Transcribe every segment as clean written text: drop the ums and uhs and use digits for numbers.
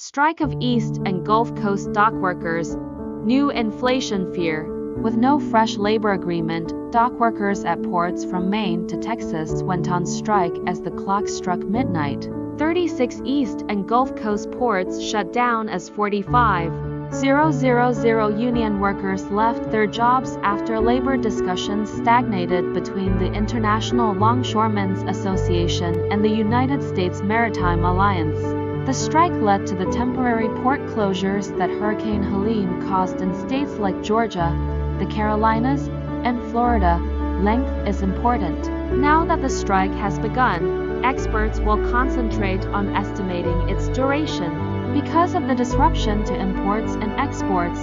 Strike of East and Gulf Coast dockworkers. New inflation fear. With no fresh labor agreement, dockworkers at ports from Maine to Texas went on strike as the clock struck midnight. 36 East and Gulf Coast ports shut down as 45,000 union workers left their jobs after labor discussions stagnated between the International Longshoremen's Association and the United States Maritime Alliance. The strike led to the temporary port closures that Hurricane Helene caused in states like Georgia, the Carolinas, and Florida. Length is important. Now that the strike has begun, experts will concentrate on estimating its duration. Because of the disruption to imports and exports,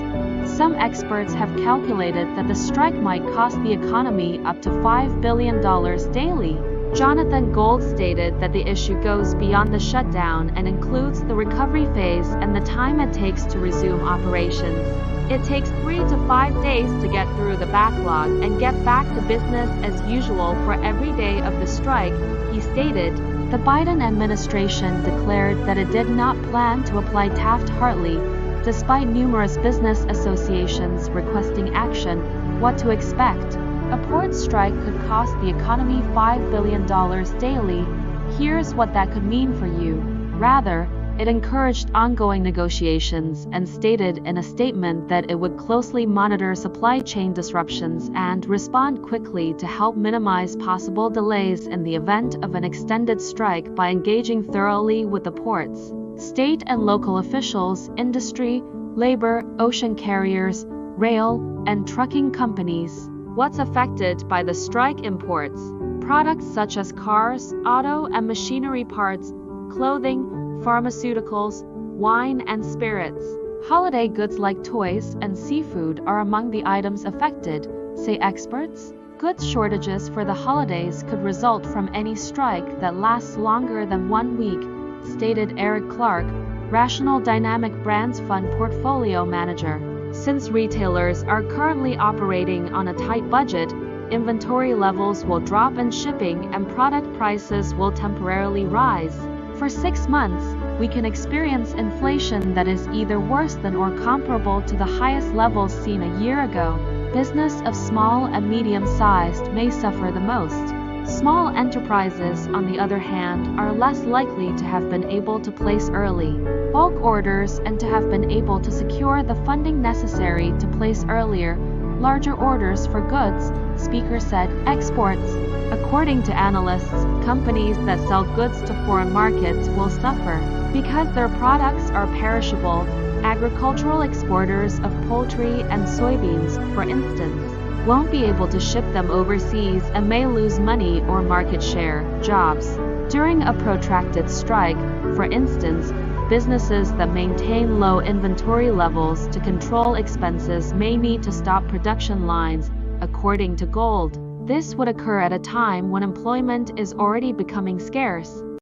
some experts have calculated that the strike might cost the economy up to $5 billion daily. Jonathan Gold stated that the issue goes beyond the shutdown and includes the recovery phase and the time it takes to resume operations. It takes 3 to 5 days to get through the backlog and get back to business as usual for every day of the strike, he stated. The Biden administration declared that it did not plan to apply Taft-Hartley, despite numerous business associations requesting action. What to expect? A port strike could cost the economy $5 billion daily. Here's what that could mean for you. Rather, it encouraged ongoing negotiations and stated in a statement that it would closely monitor supply chain disruptions and respond quickly to help minimize possible delays in the event of an extended strike by engaging thoroughly with the ports, state and local officials, industry, labor, ocean carriers, rail, and trucking companies. What's affected by the strike? Imports. Products such as cars, auto and machinery parts, clothing, pharmaceuticals, wine and spirits. Holiday goods like toys and seafood are among the items affected, say experts. Goods shortages for the holidays could result from any strike that lasts longer than 1 week, stated Eric Clark, Rational Dynamic Brands Fund portfolio manager. Since retailers are currently operating on a tight budget, inventory levels will drop and shipping and product prices will temporarily rise. For 6 months, we can experience inflation that is either worse than or comparable to the highest levels seen a year ago. Business of small and medium-sized may suffer the most. Small enterprises, on the other hand, are less likely to have been able to place early bulk orders and to have been able to secure the funding necessary to place earlier, larger orders for goods, speaker said. Exports. According to analysts, companies that sell goods to foreign markets will suffer because their products are perishable. Agricultural exporters of poultry and soybeans, for instance, won't be able to ship them overseas and may lose money or market share, jobs. During a protracted strike, for instance, businesses that maintain low inventory levels to control expenses may need to stop production lines, according to Gold. This would occur at a time when employment is already becoming scarce.